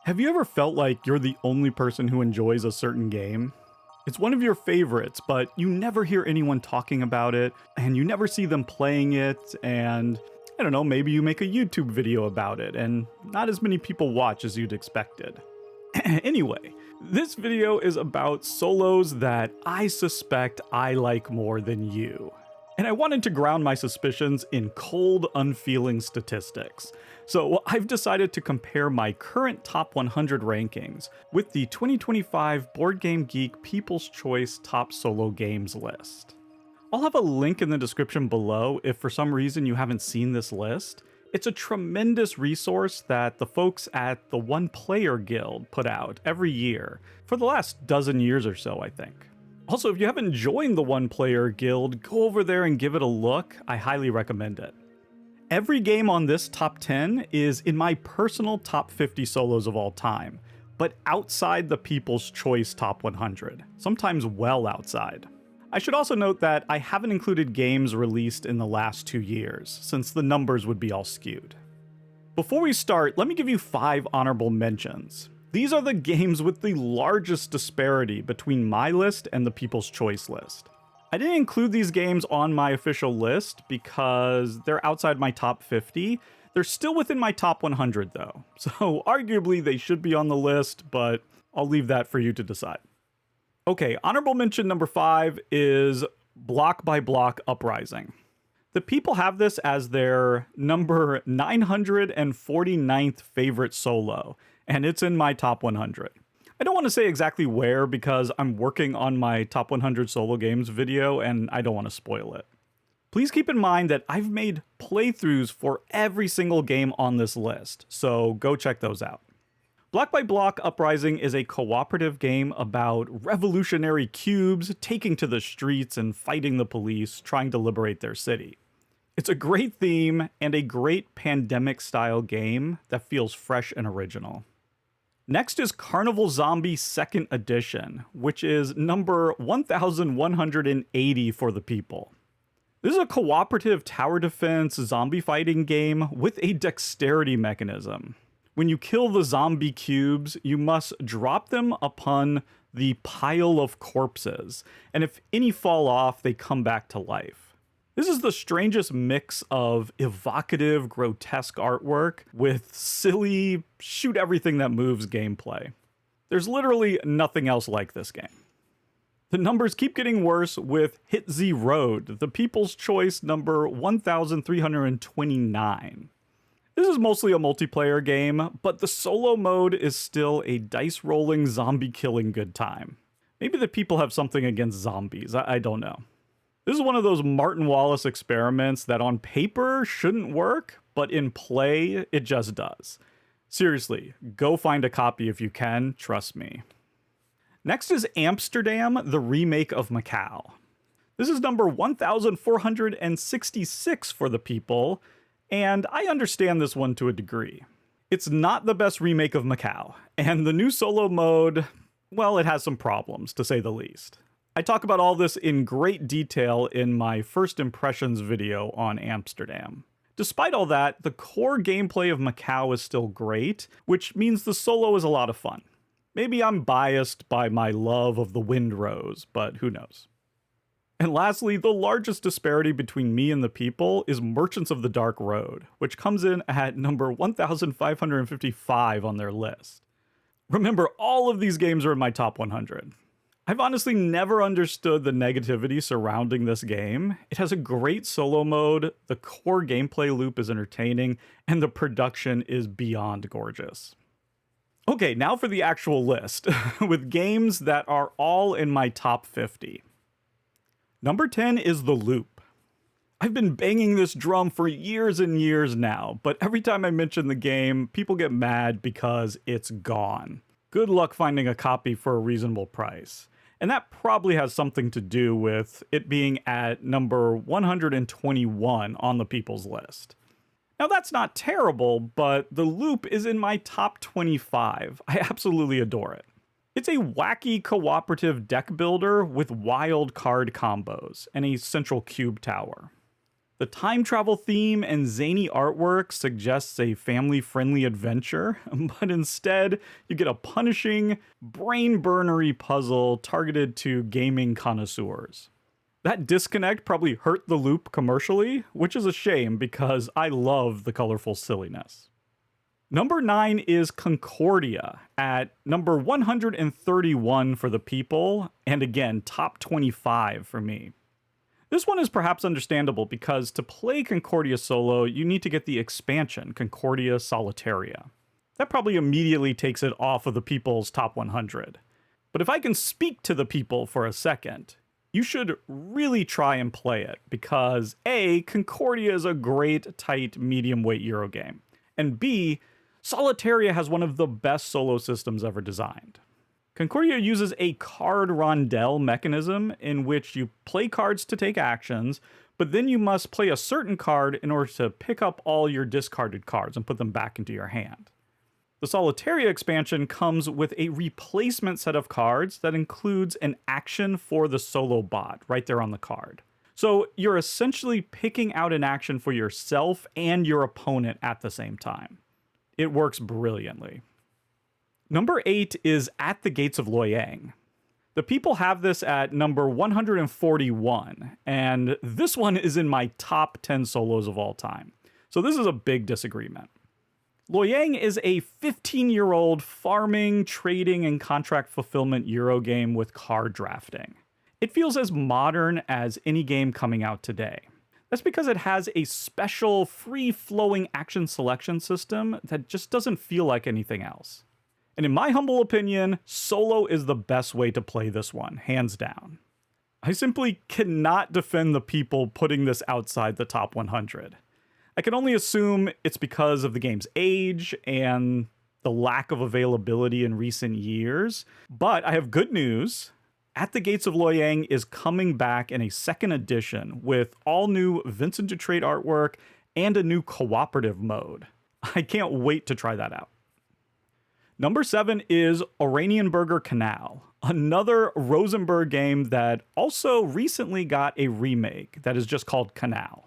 Have you ever felt like you're the only person who enjoys a certain game? It's one of your favorites, but you never hear anyone talking about it, and you never see them playing it, and I don't know, maybe you make a YouTube video about it, and not as many people watch as you'd expected. Anyway, this video is about solos that I suspect I like more than you. And I wanted to ground my suspicions in cold, unfeeling statistics. So I've decided to compare my current top 100 rankings with the 2025 Board Game Geek People's Choice Top Solo Games list. I'll have a link in the description below if for some reason you haven't seen this list. It's a tremendous resource that the folks at the One Player Guild put out every year, for the last dozen years or so, I think. Also, if you haven't joined the One Player Guild, go over there and give it a look. I highly recommend it. Every game on this top 10 is in my personal top 50 solos of all time, but outside the People's Choice top 100, sometimes well outside. I should also note that I haven't included games released in the last 2 years, since the numbers would be all skewed. Before we start, let me give you 5 honorable mentions. These are the games with the largest disparity between my list and the People's Choice list. I didn't include these games on my official list because they're outside my top 50. They're still within my top 100 though, so arguably they should be on the list, but I'll leave that for you to decide. Okay, honorable mention number 5 is Bloc by Bloc Uprising. The people have this as their number 949th favorite solo, and it's in my top 100. I don't want to say exactly where because I'm working on my top 100 solo games video and I don't want to spoil it. Please keep in mind that I've made playthroughs for every single game on this list, so go check those out. Bloc by Bloc Uprising is a cooperative game about revolutionary cubes taking to the streets and fighting the police, trying to liberate their city. It's a great theme and a great pandemic-style game that feels fresh and original. Next is Carnival Zombie 2nd Edition, which is number 1180 for the people. This is a cooperative tower defense zombie fighting game with a dexterity mechanism. When you kill the zombie cubes, you must drop them upon the pile of corpses, and if any fall off, they come back to life. This is the strangest mix of evocative, grotesque artwork with silly, shoot everything that moves gameplay. There's literally nothing else like this game. The numbers keep getting worse with Hit Z Road, the People's Choice number 1329. This is mostly a multiplayer game, but the solo mode is still a dice-rolling, zombie-killing good time. Maybe the people have something against zombies, I don't know. This is one of those Martin Wallace experiments that on paper shouldn't work, but in play, it just does. Seriously, go find a copy if you can, trust me. Next is Amsterdam, the remake of Macau. This is number 1466 for the people, and I understand this one to a degree. It's not the best remake of Macau, and the new solo mode, well, it has some problems, to say the least. I talk about all this in great detail in my first impressions video on Amsterdam. Despite all that, the core gameplay of Macau is still great, which means the solo is a lot of fun. Maybe I'm biased by my love of the Windrose, but who knows. And lastly, the largest disparity between me and the people is Merchants of the Dark Road, which comes in at number 1555 on their list. Remember, all of these games are in my top 100. I've honestly never understood the negativity surrounding this game. It has a great solo mode, the core gameplay loop is entertaining, and the production is beyond gorgeous. Okay, now for the actual list, with games that are all in my top 50. Number 10 is The Loop. I've been banging this drum for years and years now, but every time I mention the game, people get mad because it's gone. Good luck finding a copy for a reasonable price. And that probably has something to do with it being at number 121 on the people's list. Now that's not terrible, but The Loop is in my top 25. I absolutely adore it. It's a wacky cooperative deck builder with wild card combos and a central cube tower. The time travel theme and zany artwork suggests a family-friendly adventure, but instead you get a punishing, brain-burnery puzzle targeted to gaming connoisseurs. That disconnect probably hurt the loop commercially, which is a shame because I love the colorful silliness. Number 9 is Concordia, at number 131 for the people, and again, top 25 for me. This one is perhaps understandable because to play Concordia solo, you need to get the expansion, Concordia Solitaria. That probably immediately takes it off of the people's top 100. But if I can speak to the people for a second, you should really try and play it because A, Concordia is a great, tight, medium-weight Eurogame, and B, Solitaria has one of the best solo systems ever designed. Concordia uses a card rondelle mechanism in which you play cards to take actions, but then you must play a certain card in order to pick up all your discarded cards and put them back into your hand. The Solitaria expansion comes with a replacement set of cards that includes an action for the solo bot right there on the card. So you're essentially picking out an action for yourself and your opponent at the same time. It works brilliantly. Number 8 is At the Gates of Loyang. The people have this at number 141, and this one is in my top 10 solos of all time. So this is a big disagreement. Loyang is a 15-year-old farming, trading, and contract fulfillment Eurogame with card drafting. It feels as modern as any game coming out today. That's because it has a special, free-flowing action selection system that just doesn't feel like anything else. And in my humble opinion, solo is the best way to play this one, hands down. I simply cannot defend the people putting this outside the top 100. I can only assume it's because of the game's age and the lack of availability in recent years, but I have good news. At the Gates of Loyang is coming back in a second edition with all new Vincent to Trade artwork and a new cooperative mode. I can't wait to try that out. Number 7 is Oranienburger Kanal, another Rosenberg game that also recently got a remake that is just called Kanal.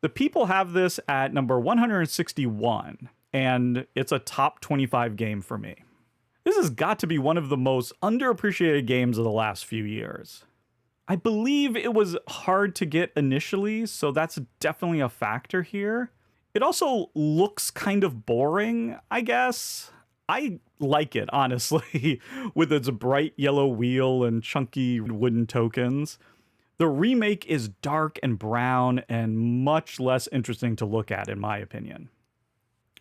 The people have this at number 161, and it's a top 25 game for me. This has got to be one of the most underappreciated games of the last few years. I believe it was hard to get initially, so that's definitely a factor here. It also looks kind of boring, I guess. I like it, honestly, with its bright yellow wheel and chunky wooden tokens. The remake is dark and brown and much less interesting to look at, in my opinion.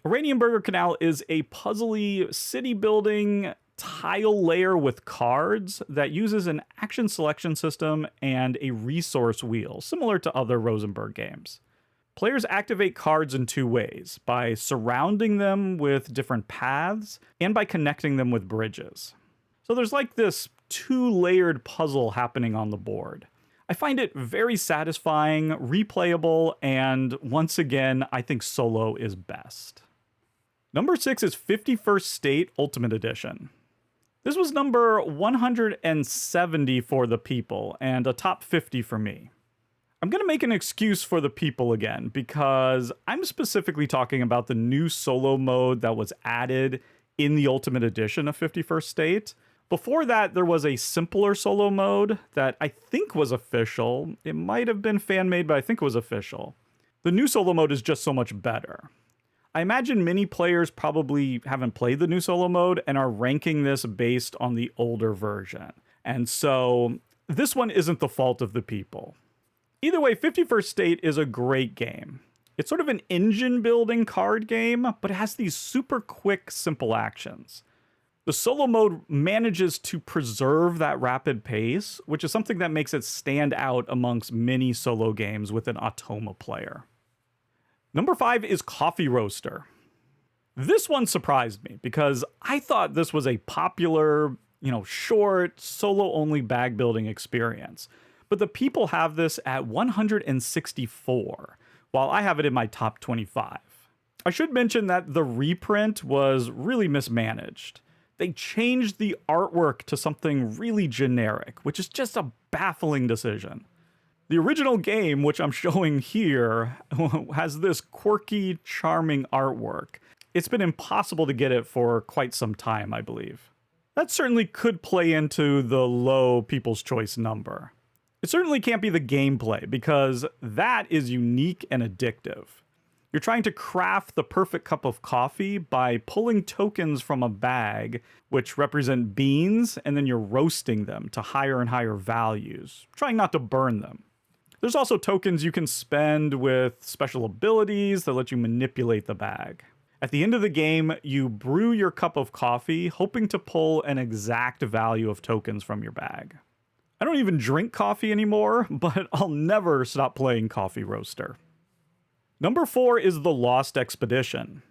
Oranienburger Kanal is a puzzly city-building tile layer with cards that uses an action selection system and a resource wheel, similar to other Rosenberg games. Players activate cards in two ways, by surrounding them with different paths and by connecting them with bridges. So there's like this two-layered puzzle happening on the board. I find it very satisfying, replayable, and once again, I think solo is best. Number 6 is 51st State Ultimate Edition. This was number 170 for the people, and a top 50 for me. I'm going to make an excuse for the people again, because I'm specifically talking about the new solo mode that was added in the Ultimate Edition of 51st State. Before that, there was a simpler solo mode that I think was official. It might have been fan-made, but I think it was official. The new solo mode is just so much better. I imagine many players probably haven't played the new solo mode and are ranking this based on the older version. And so this one isn't the fault of the people. Either way, 51st State is a great game. It's sort of an engine-building card game, but it has these super quick, simple actions. The solo mode manages to preserve that rapid pace, which is something that makes it stand out amongst many solo games with an Automa player. Number 5 is Coffee Roaster. This one surprised me because I thought this was a popular, short, solo-only bag building experience. But the people have this at 164, while I have it in my top 25. I should mention that the reprint was really mismanaged. They changed the artwork to something really generic, which is just a baffling decision. The original game, which I'm showing here, has this quirky, charming artwork. It's been impossible to get it for quite some time, I believe. That certainly could play into the low People's Choice number. It certainly can't be the gameplay, because that is unique and addictive. You're trying to craft the perfect cup of coffee by pulling tokens from a bag, which represent beans, and then you're roasting them to higher and higher values, trying not to burn them. There's also tokens you can spend with special abilities that let you manipulate the bag. At the end of the game, you brew your cup of coffee, hoping to pull an exact value of tokens from your bag. I don't even drink coffee anymore, but I'll never stop playing Coffee Roaster. Number 4 is The Lost Expedition.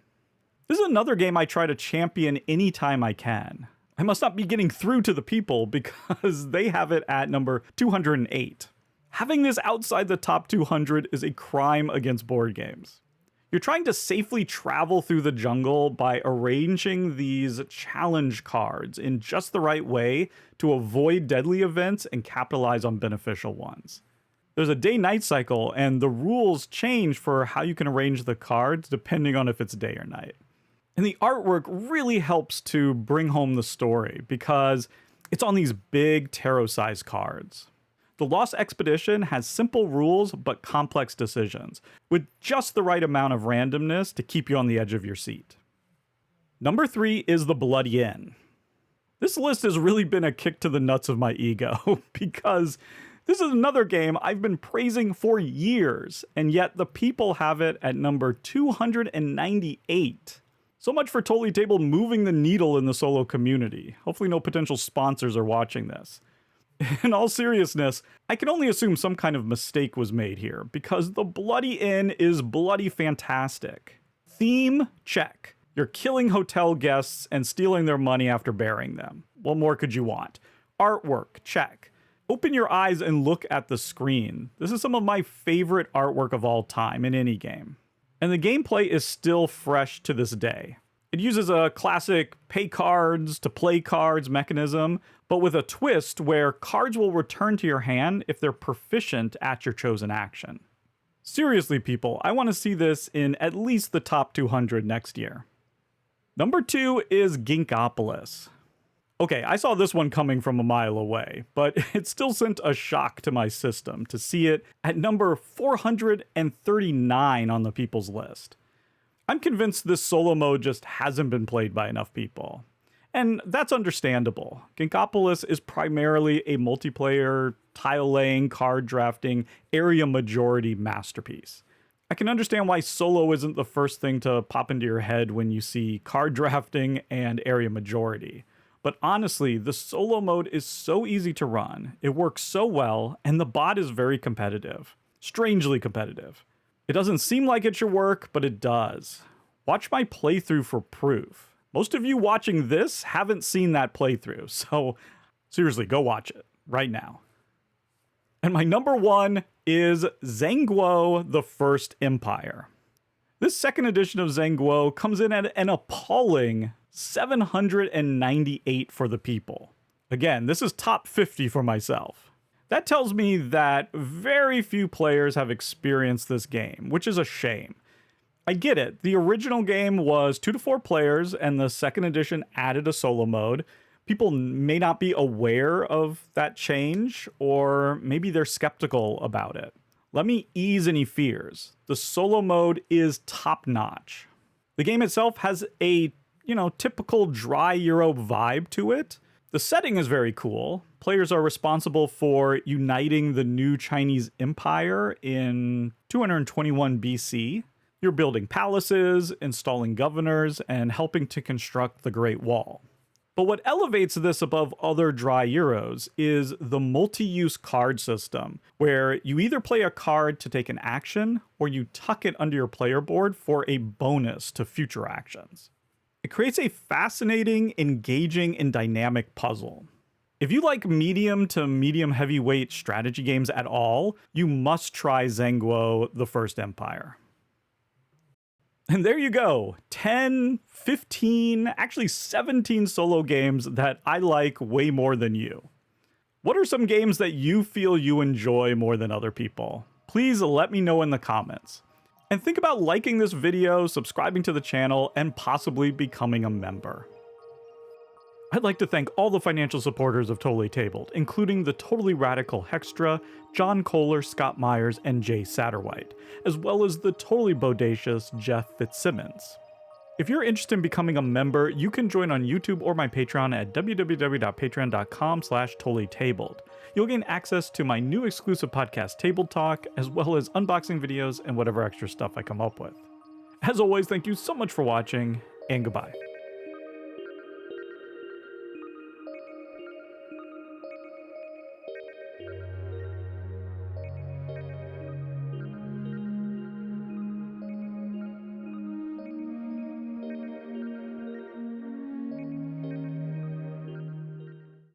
This is another game I try to champion anytime I can. I must not be getting through to the people because they have it at number 208. Having this outside the top 200 is a crime against board games. You're trying to safely travel through the jungle by arranging these challenge cards in just the right way to avoid deadly events and capitalize on beneficial ones. There's a day-night cycle, and the rules change for how you can arrange the cards depending on if it's day or night. And the artwork really helps to bring home the story because it's on these big tarot-sized cards. The Lost Expedition has simple rules but complex decisions, with just the right amount of randomness to keep you on the edge of your seat. Number 3 is The Bloody Inn. This list has really been a kick to the nuts of my ego, because this is another game I've been praising for years, and yet the people have it at number 298. So much for Totally Table moving the needle in the solo community. Hopefully no potential sponsors are watching this. In all seriousness, I can only assume some kind of mistake was made here, because The Bloody Inn is bloody fantastic. Theme? Check. You're killing hotel guests and stealing their money after burying them. What more could you want? Artwork? Check. Open your eyes and look at the screen. This is some of my favorite artwork of all time in any game. And the gameplay is still fresh to this day. It uses a classic pay cards to play cards mechanism, but with a twist where cards will return to your hand if they're proficient at your chosen action. Seriously, people, I want to see this in at least the top 200 next year. Number 2 is Ginkgopolis. Okay, I saw this one coming from a mile away, but it still sent a shock to my system to see it at number 439 on the people's list. I'm convinced this solo mode just hasn't been played by enough people. And that's understandable. Ginkgopolis is primarily a multiplayer, tile-laying, card drafting, area majority masterpiece. I can understand why solo isn't the first thing to pop into your head when you see card drafting and area majority. But honestly, the solo mode is so easy to run, it works so well, and the bot is very competitive. Strangely competitive. It doesn't seem like it should work, but it does. Watch my playthrough for proof. Most of you watching this haven't seen that playthrough, so seriously, go watch it right now. And my number 1 is Zhanguo, the First Empire. This second edition of Zhanguo comes in at an appalling 798 for the people. Again, this is top 50 for myself. That tells me that very few players have experienced this game, which is a shame. I get it. The original game was 2 to 4 players, and the second edition added a solo mode. People may not be aware of that change, or maybe they're skeptical about it. Let me ease any fears. The solo mode is top-notch. The game itself has a typical dry Euro vibe to it. The setting is very cool. Players are responsible for uniting the new Chinese empire in 221 BC. You're building palaces, installing governors, and helping to construct the Great Wall. But what elevates this above other dry Euros is the multi-use card system, where you either play a card to take an action, or you tuck it under your player board for a bonus to future actions. It creates a fascinating, engaging, and dynamic puzzle. If you like medium to medium heavyweight strategy games at all, you must try Zhanguo, the First Empire. And there you go, 10, 15, actually 17 solo games that I like way more than you. What are some games that you feel you enjoy more than other people? Please let me know in the comments. And think about liking this video, subscribing to the channel, and possibly becoming a member. I'd like to thank all the financial supporters of Totally Tabled, including the totally radical Hegra, John Kohler, Scott Myers, and Jay Satterwhite, as well as the totally bodacious Jeff Fitzsimmons. If you're interested in becoming a member, you can join on YouTube or my Patreon at www.patreon.com/totallytabled. You'll gain access to my new exclusive podcast, Table Talk, as well as unboxing videos and whatever extra stuff I come up with. As always, thank you so much for watching, and goodbye.